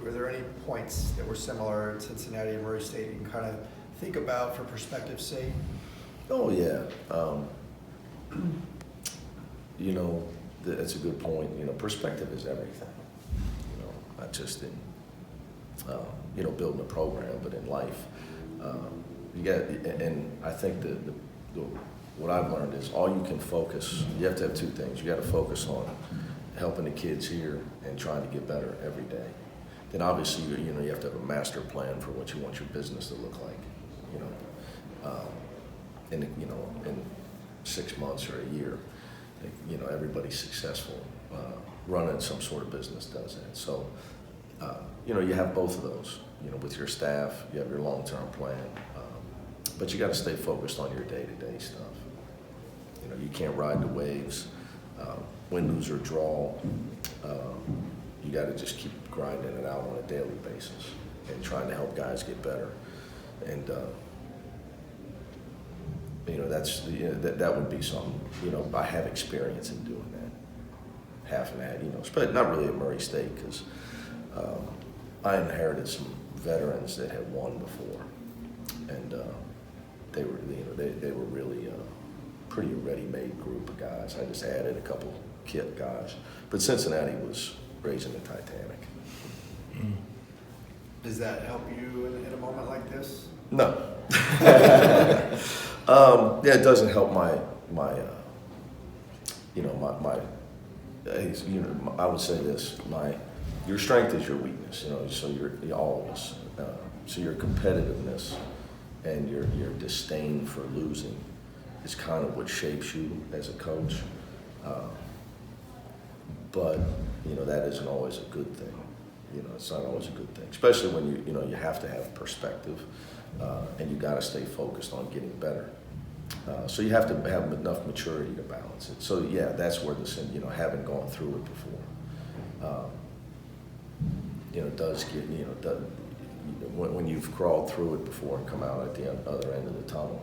Were there any points that were similar at Cincinnati and Murray State you can kind of think about for perspective's sake? Oh, yeah. You know, that's a good point. You know, perspective is everything. You know, not just in, you know, building a program, but in life. You got, and I think what I've learned is all you can focus, you have to have two things. You got to focus on helping the kids here and trying to get better every day. Then obviously, you know, you have to have a master plan for what you want your business to look like, you know. You know, in 6 months or a year, you know, everybody's successful running some sort of business does that. So, you know, you have both of those. You know, with your staff, you have your long-term plan, but you got to stay focused on your day-to-day stuff. You know, you can't ride the waves, win, lose, or draw. You got to just keep grinding it out on a daily basis and trying to help guys get better. And you know, that would be something. You know, I have experience in doing that, half and half. You know, but not really at Murray State because I inherited some veterans that had won before, and they were, you know, they were really a pretty ready-made group of guys. I just added a couple kit guys, but Cincinnati was raising the Titanic. Does that help you in a moment like this? No. Yeah, it doesn't help my you know, I would say this, your strength is your weakness, you know, so you're all of us. So your competitiveness and your disdain for losing is kind of what shapes you as a coach. But, you know, that isn't always a good thing. You know, it's not always a good thing, especially when you know, you have to have perspective and you got to stay focused on getting better. So you have to have enough maturity to balance it. So yeah, that's where you know, having gone through it before, you know, does get, you know, when you've crawled through it before and come out at the other end of the tunnel,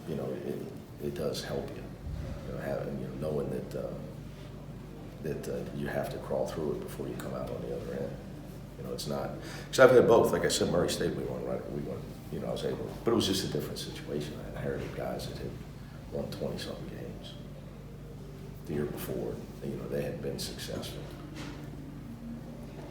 you know, it does help you. You know, having, you know, knowing that you have to crawl through it before you come out on the other end. You know, it's not, because I've had both. Like I said, Murray State, we won, you know, I was able, but it was just a different situation. I inherited guys that had won 20-something games the year before. You know, they had been successful.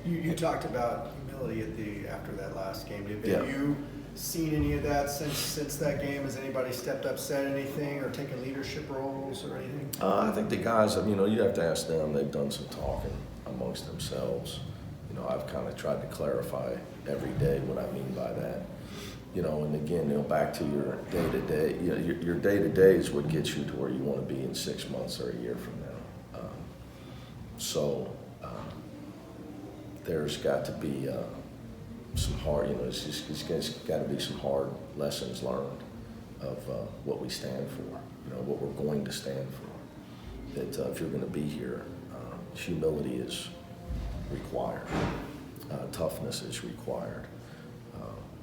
You talked about humility after that last game. Have Yeah. you seen any of that since that game? Has anybody stepped up, said anything, or taken leadership roles or anything? I think the guys, you know, you have to ask them. They've done some talking amongst themselves. You know, I've kind of tried to clarify every day what I mean by that. You know, and again, you know, back to your day-to-day. You know, your day-to-day is what gets you to where you want to be in 6 months or a year from now. There's got to be some hard, you know, it's got to be some hard lessons learned of what we stand for, you know, what we're going to stand for. That if you're going to be here, humility is required, toughness is required,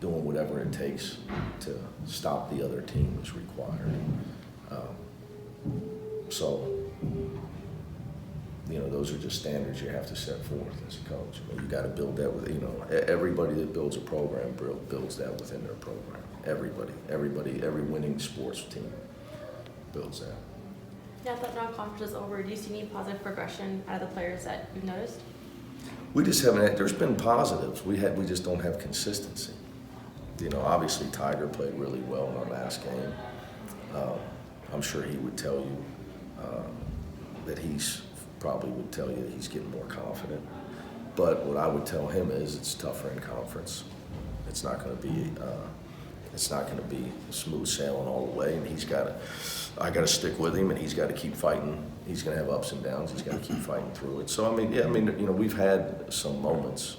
doing whatever it takes to stop the other team is required. So, you know, those are just standards you have to set forth as a coach. I mean, you got to build that with, you know, everybody that builds a program builds that within their program. Everybody, every winning sports team builds that. Now that non-conference is over, do you see any positive progression out of the players that you've noticed? We just haven't had, there's been positives. We just don't have consistency. You know, obviously Tiger played really well in our last game. I'm sure he would tell you that probably would tell you that he's getting more confident. But what I would tell him is it's tougher in conference. It's not going to be smooth sailing all the way, and I got to stick with him, and he's got to keep fighting. He's going to have ups and downs. He's got to keep fighting through it. So you know, we've had some moments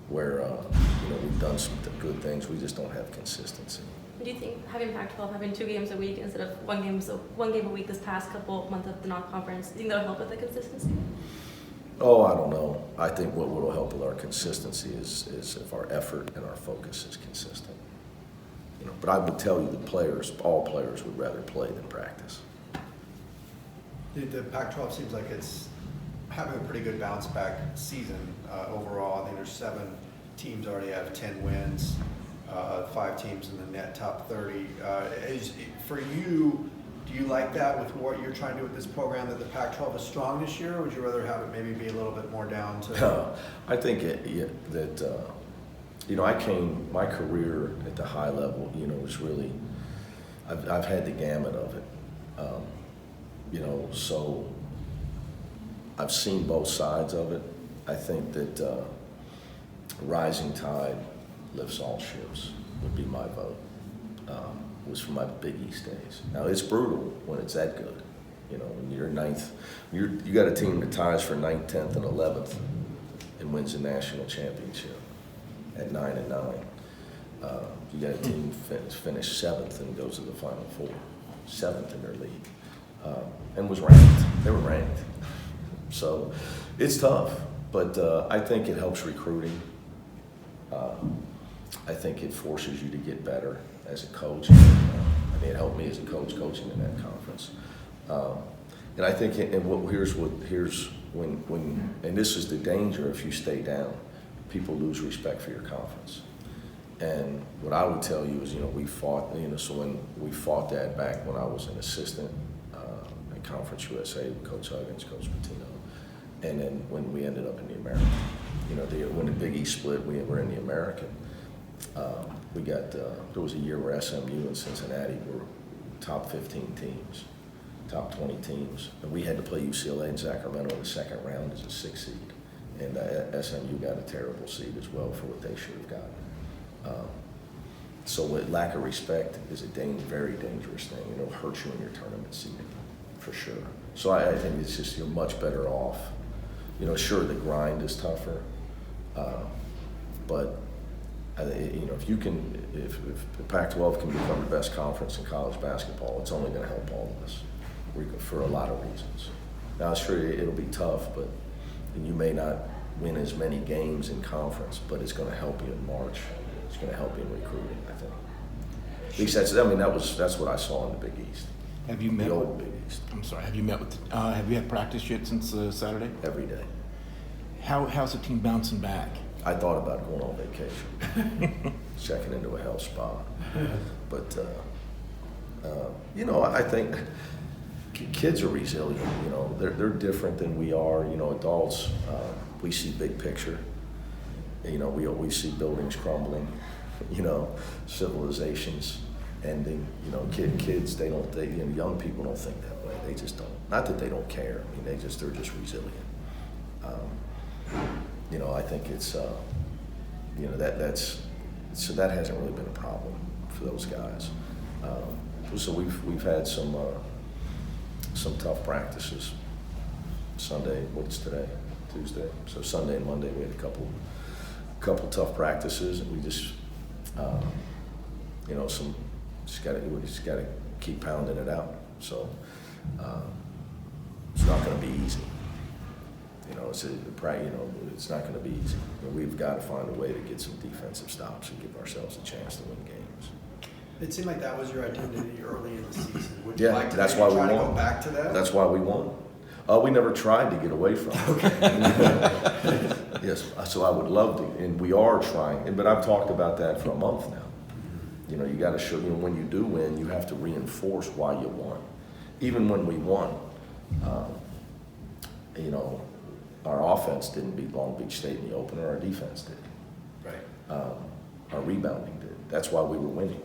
where you know, we've done some good things. We just don't have consistency. Do you think having Pac12, having 2 games a week instead of one game a week this past couple months of the non-conference, do you think that'll help with the consistency? Oh, I don't know. I think what will help with our consistency is if our effort and our focus is consistent. You know, but I would tell you that all players would rather play than practice. The Pac-12 seems like it's having a pretty good bounce back season overall. I think there's 7 teams already have 10 wins, 5 teams in the net top 30. For you, do you like that with what you're trying to do with this program, that the Pac-12 is strong this year, or would you rather have it maybe be a little bit more down to? I think that, my career at the high level, was really, I've had the gamut of it. So I've seen both sides of it. I think that rising tide lifts all ships would be my vote. Was from my Big East days. Now it's brutal when it's that good. When you're ninth, you got a team that ties for 9th, 10th, and 11th and wins the national championship at 9-9. You got a team finish 7th and goes to the Final Four, 7th in their league, and was ranked. They were ranked. So it's tough, but I think it helps recruiting. I think it forces you to get better as a coach. It helped me as a coach coaching in that conference. And I think, here's when this is the danger if you stay down, people lose respect for your conference. And what I would tell you is, we fought, so when we fought that back when I was an assistant at Conference USA with Coach Huggins, Coach Patino, and then when we ended up in the American, when the Big East split, we were in the American. There was a year where SMU and Cincinnati were top 15 teams, top 20 teams, and we had to play UCLA and Sacramento in the second round as a 6th seed, and SMU got a terrible seed as well for what they should have gotten. So lack of respect is a very dangerous thing. It'll hurt you in your tournament seeding, for sure. So I think it's just, you're much better off. Sure, the grind is tougher, but if the Pac-12 can become the best conference in college basketball, it's only going to help all of us for a lot of reasons. Now, sure, it'll be tough, and you may not win as many games in conference, but it's going to help you in March. It's going to help you in recruiting, I think. At least that's what I saw in the Big East. Have you met? The old Big East. I'm sorry. Have you met with? Have you had practice yet since Saturday? Every day. How's the team bouncing back? I thought about going on vacation, checking into a health spa, but I think kids are resilient. They're different than we are. Adults, we see big picture. We see buildings crumbling. Civilizations ending. Kids, young people don't think that way. They just don't. Not that they don't care. They're just resilient. I think it's, that hasn't really been a problem for those guys. So we've had some tough practices. Goodness, what's today? Tuesday. So Sunday and Monday we had a couple tough practices, and we just, we just gotta keep pounding it out. So it's not going to be easy. It's not going to be easy. We've got to find a way to get some defensive stops and give ourselves a chance to win games. It seemed like that was your identity early in the season. Would Yeah, you like to that's why we try to won. go back to that? That's why we won. We never tried to get away from it. Okay. Yes, so I would love to, and we are trying. But I've talked about that for a month now. You got to show. When you do win, you have to reinforce why you won. Even when we won, our offense didn't beat Long Beach State in the opener. Our defense did. Right. Our rebounding did. That's why we were winning.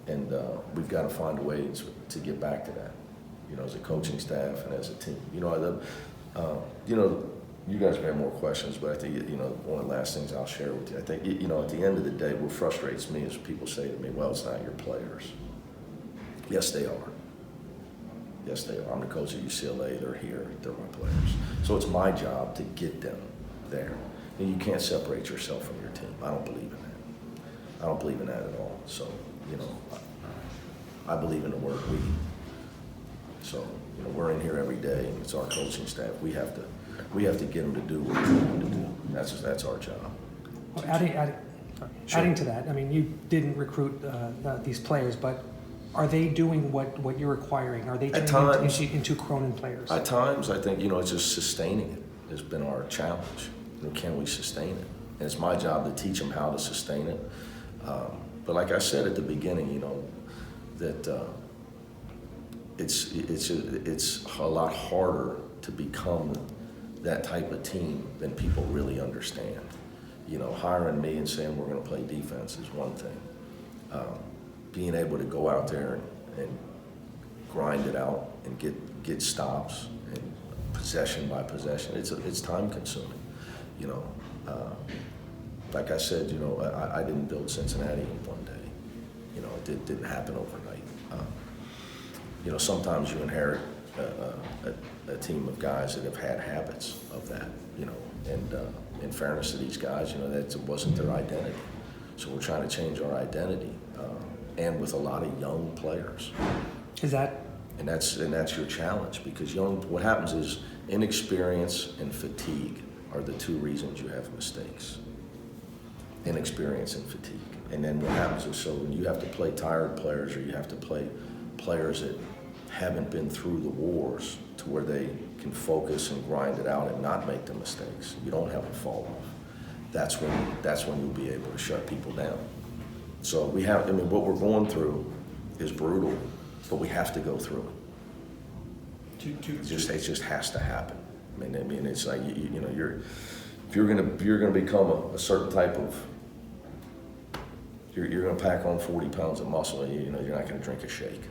And we've got to find a way to get back to that. As a coaching staff and as a team. You guys may have more questions, but I think, one of the last things I'll share with you, I think, at the end of the day, what frustrates me is people say to me, well, it's not your players. Yes, they are. Yes, they are. I'm the coach at UCLA. They're here. They're my players. So it's my job to get them there. And you can't separate yourself from your team. I don't believe in that. I don't believe in that at all. So, I believe in the word we. So, we're in here every day, and it's our coaching staff. We have to get them to do what we want them to do. That's our job. Well, adding to that, you didn't recruit these players, but Are they doing what you're requiring? Are they At turning times. into Cronin players? At times, I think, it's just sustaining it has been our challenge. Can we sustain it? And it's my job to teach them how to sustain it. But like I said at the beginning, that it's a lot harder to become that type of team than people really understand. Hiring me and saying we're going to play defense is one thing. Being able to go out there and grind it out and get stops and possession by possession, it's time consuming. Like I said, I didn't build Cincinnati in one day. It didn't happen overnight. Sometimes you inherit a team of guys that have had habits of that, and in fairness to these guys, that wasn't their identity. So we're trying to change our identity, and with a lot of young players. Is that? And that's your challenge, because what happens is inexperience and fatigue are the two reasons you have mistakes. Inexperience and fatigue. And then what happens is, so when you have to play tired players, or you have to play players that haven't been through the wars to where they can focus and grind it out and not make the mistakes, you don't have a fall off. That's when you'll be able to shut people down. So what we're going through is brutal, but we have to go through it. It just has to happen. I mean, it's like if you're gonna become a certain type of, you're gonna pack on 40 pounds of muscle. You're not gonna drink a shake.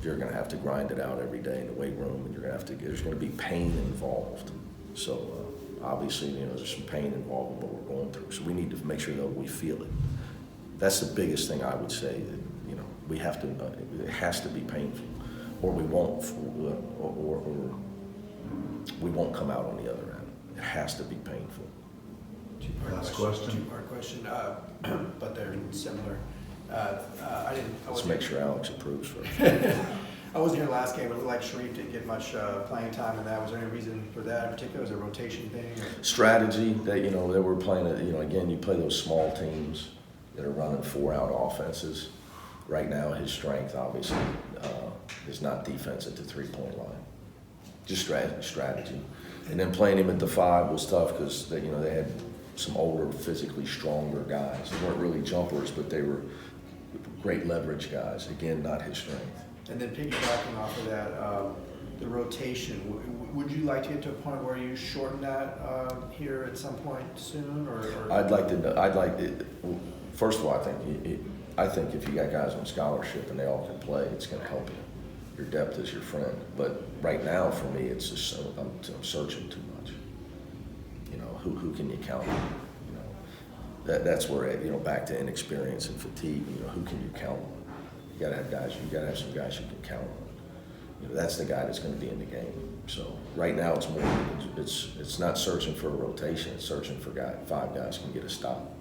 You're gonna have to grind it out every day in the weight room, and there's gonna be pain involved. So obviously, there's some pain involved in what we're going through. So we need to make sure that we feel it. That's the biggest thing I would say. That we have to. It has to be painful, or we won't. Or we won't come out on the other end. It has to be painful. Last question. Two-part question, but they're similar. Let's make sure Alex approves first. I wasn't here last game. It looked like Sharif didn't get much playing time in that. Was there any reason for that in particular? Was it a rotation thing? Or? Strategy that that we're playing. Again, you play those small teams that are running 4-out offenses. Right now, his strength obviously is not defense at the 3-point line. Just strategy. And then playing him at the 5 was tough because they had some older, physically stronger guys. They weren't really jumpers, but they were great leverage guys. Again, not his strength. And then piggybacking off of that, the rotation. Would you like to get to a point where you shorten that here at some point soon, or? I'd like to. First of all, I think if you got guys on scholarship and they all can play, it's going to help you. Your depth is your friend. But right now, for me, it's just I'm searching too much. Who can you count on? That's where back to inexperience and fatigue. Who can you count on? You got to have guys. You got to have some guys you can count on. That's the guy that's going to be in the game. So right now, it's more. It's not searching for a rotation. It's searching for 5 guys can get a stop.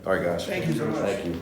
All right, guys. Thank you so much. Thank you.